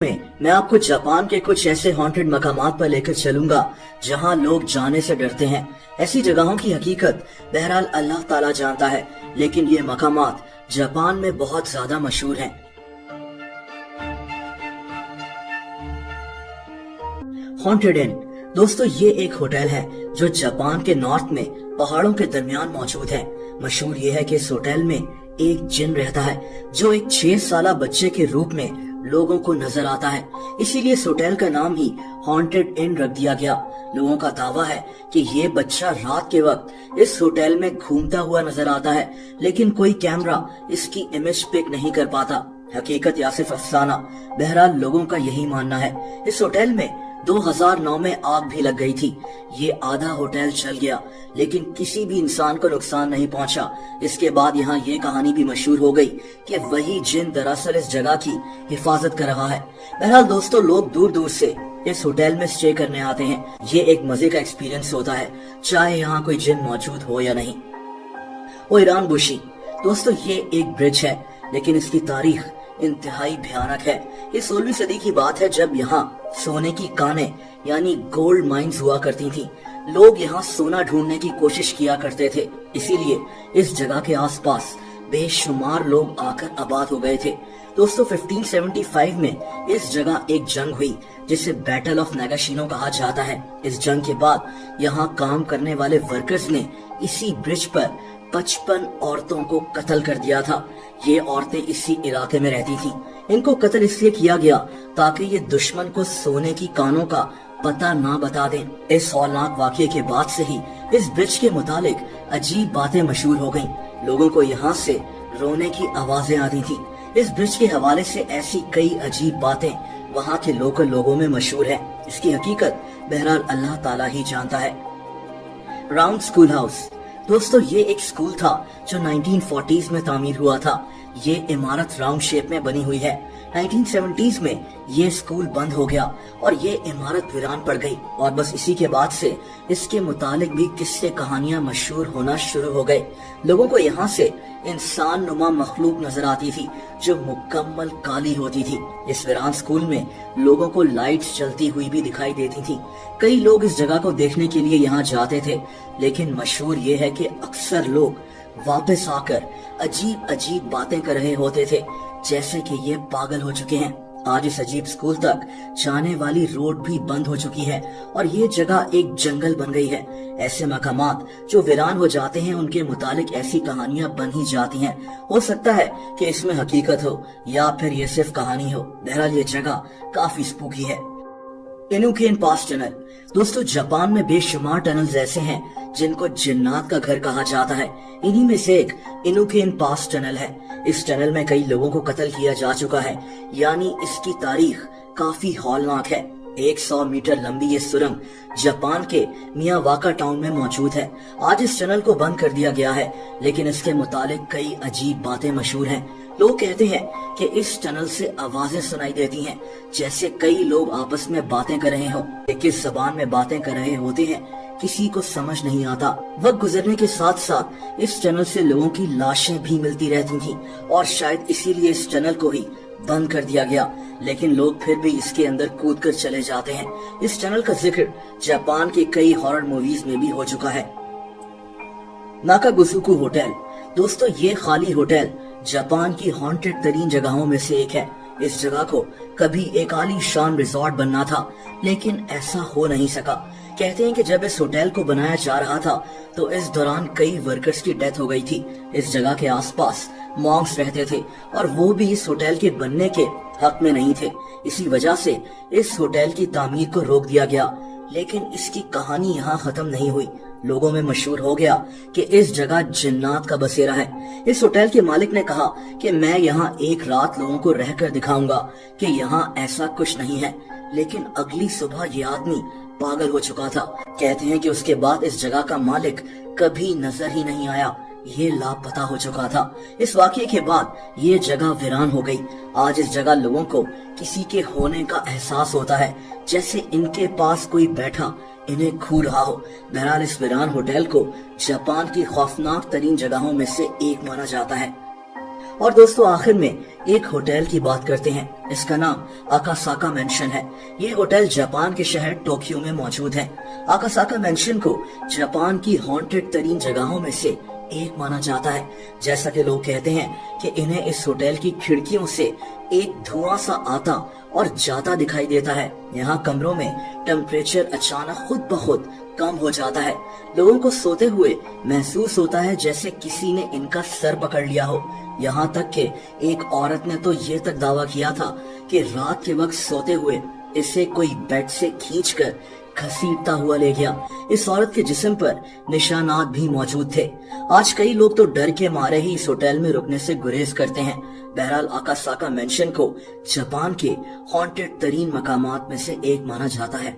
मैं आपको जापान के कुछ ऐसे हॉन्टेड मकामात पर लेकर चलूंगा जहां लोग जाने से डरते हैं। ऐसी जगहों की हकीकत बहरहाल अल्लाह ताला जानता है, लेकिन ये मकामात जापान में बहुत ज्यादा मशहूर हैं। हॉन्टेड इन दोस्तों, ये एक होटल है जो जापान के नॉर्थ में पहाड़ों के दरमियान मौजूद है। मशहूर ये है कि इस होटल में एक जिन रहता है जो एक 6 साला बच्चे के रूप में लोगों को नजर आता है। इसीलिए इस होटल का नाम ही हॉन्टेड इन रख दिया गया। लोगों का दावा है कि ये बच्चा रात के वक्त इस होटल में घूमता हुआ नजर आता है, लेकिन कोई कैमरा इसकी इमेज पिक नहीं कर पाता। हकीकत या सिर्फ अफसाना, बहरहाल लोगों का यही मानना है। इस होटल में 2009 में आग भी लग गई थी। ये आधा होटल जल गया, लेकिन किसी भी इंसान को नुकसान नहीं पहुंचा। इसके बाद यहाँ ये कहानी भी मशहूर हो गई कि वही जिन दरअसल इस जगह की हिफाजत कर रहा है। बहरहाल दोस्तों, लोग दूर दूर से इस होटल में स्टे करने आते हैं। ये एक मजे का एक्सपीरियंस होता है, चाहे यहाँ कोई जिन मौजूद हो या नहीं। ओइरान बुशी दोस्तों, ये एक ब्रिज है, लेकिन इसकी तारीख इंतहाई भयानक है। ये 16वीं सदी की बात है, जब यहाँ सोने की कानें यानी गोल्ड माइंस हुआ करती थी। लोग यहाँ सोना ढूंढने की कोशिश किया करते थे, इसीलिए इस जगह के आसपास बेशुमार लोग आकर आबाद हो गए थे। दोस्तों, 1575 में इस जगह एक जंग हुई जिसे बैटल ऑफ नागाशिनो कहा जाता है। इस जंग के बाद यहाँ काम करने वाले वर्कर्स ने इसी ब्रिज पर 55 औरतों को कत्ल कर दिया था। ये औरतें इसी इलाके में रहती थी। इनको कत्ल इसलिए किया गया ताकि ये दुश्मन को सोने की कानों का पता ना बता दें। इस हौलनाक वाकये के बाद से ही इस ब्रिज के मुतालिक अजीब बातें मशहूर हो गईं। लोगों को यहाँ से रोने की आवाजें आती थी। इस ब्रिज के हवाले से ऐसी कई अजीब बातें वहाँ के लोकल लोगों में मशहूर है। इसकी हकीकत बहरहाल अल्लाह ताला ही जानता है। राउंड स्कूल हाउस दोस्तों, ये एक स्कूल था जो 1940s में तामीर हुआ था। ये इमारत राउंड शेप में बनी हुई है। 1970s में ये स्कूल बंद हो गया और ये इमारत वीरान पड़ गई, और बस इसी के बाद से इसके मुतालिक भी किस्से कहानियां मशहूर होना शुरू हो गए। लोगों को यहाँ से इंसान नुमा मखलूक नजर आती थी जो मुकम्मल काली होती थी। इस वीरान स्कूल में लोगों को लाइट्स जलती हुई भी दिखाई देती थी। कई लोग इस जगह को देखने के लिए यहाँ जाते थे, लेकिन मशहूर ये है कि अक्सर लोग वापस आकर अजीब अजीब बातें कर रहे होते थे, जैसे कि ये पागल हो चुके हैं। आज इस अजीब स्कूल तक जाने वाली रोड भी बंद हो चुकी है और ये जगह एक जंगल बन गई है। ऐसे मकामात जो वीरान हो जाते हैं, उनके मुतालिक ऐसी कहानियां बन ही जाती हैं। हो सकता है कि इसमें हकीकत हो या फिर ये सिर्फ कहानी हो। बहरहाल ये जगह काफी स्पूकी है। इनुकेन पास टनल दोस्तों, जापान में बेशुमार टनल्स ऐसे हैं जिनको जिन्नात का घर कहा जाता है। इन्हीं में से एक इनुकेन पास टनल है। इस टनल में कई लोगों को कत्ल किया जा चुका है, यानी इसकी तारीख काफी हौलनाक है। 100 मीटर लंबी ये सुरंग जापान के मियावाका टाउन में मौजूद है। आज इस टनल को बंद कर दिया गया है, लेकिन इसके मुतालिक कई अजीब बातें मशहूर हैं। लोग कहते हैं कि इस टनल से आवाजें सुनाई देती हैं, जैसे कई लोग आपस में बातें कर रहे हो। किस जबान में बातें कर रहे होते हैं किसी को समझ नहीं आता। वक्त गुजरने के साथ साथ इस टनल से लोगों की लाशें भी मिलती रहती थी, और शायद इसीलिए इस टनल को ही बंद कर दिया गया, लेकिन लोग फिर भी इसके अंदर कूद कर चले जाते हैं। इस टनल का जिक्र जापान की कई हॉरर मूवीज में भी हो चुका है। नाकागुसुकु होटल दोस्तों, ये खाली होटल जापान की हॉन्टेड तरीन जगहों में से एक है। इस जगह को कभी एक आलीशान रिजॉर्ट बनना था, लेकिन ऐसा हो नहीं सका। कहते हैं कि जब इस होटल को बनाया जा रहा था तो इस दौरान कई वर्कर्स की डेथ हो गई थी। इस जगह के आसपास मॉन्क्स रहते थे और वो भी इस होटल के बनने के हक में नहीं थे। इसी वजह से इस होटल की तामीर को रोक दिया गया, लेकिन इसकी कहानी यहाँ खत्म नहीं हुई। लोगों में मशहूर हो गया कि इस जगह जिन्नात का बसेरा है। इस होटल के मालिक ने कहा कि मैं यहाँ एक रात लोगों को रहकर दिखाऊंगा कि यहाँ ऐसा कुछ नहीं है, लेकिन अगली सुबह ये आदमी पागल हो चुका था। कहते हैं कि उसके बाद इस जगह का मालिक कभी नजर ही नहीं आया। ये लापता हो चुका था। इस वाकये के बाद ये जगह वीरान हो गई। आज इस जगह लोगों को किसी के होने का एहसास होता है, जैसे इनके पास कोई बैठा इन्हें खू रहा हो। बहरहाल इस वीरान होटल को जापान की खौफनाक तरीन जगहों में से एक माना जाता है। और दोस्तों आखिर में एक होटल की बात करते हैं। इसका नाम अकासाका मेंशन है। ये होटल जापान के शहर टोक्यो में मौजूद है। अकासाका मेंशन को जापान की हॉन्टेड तरीन जगहों में से एक माना जाता है। जैसा कि लोग कहते हैं कि इन्हें इस होटल की खिड़कियों से एक धुआं सा आता और जाता दिखाई देता है। यहाँ कमरों में टेम्परेचर अचानक खुद ब खुद कम हो जाता है। लोगों को सोते हुए महसूस होता है जैसे किसी ने इनका सर पकड़ लिया हो। यहाँ तक कि एक औरत ने तो ये तक दावा किया था कि रात के वक्त सोते हुए इसे कोई बेड से खींचकर घसीटता हुआ ले गया। इस औरत के जिस्म पर निशानात भी मौजूद थे। आज कई लोग तो डर के मारे ही इस होटल में रुकने से गुरेज करते हैं। बहरहाल अकासाका मेंशन को जापान के हॉन्टेड तरीन मकामात में से एक माना जाता है।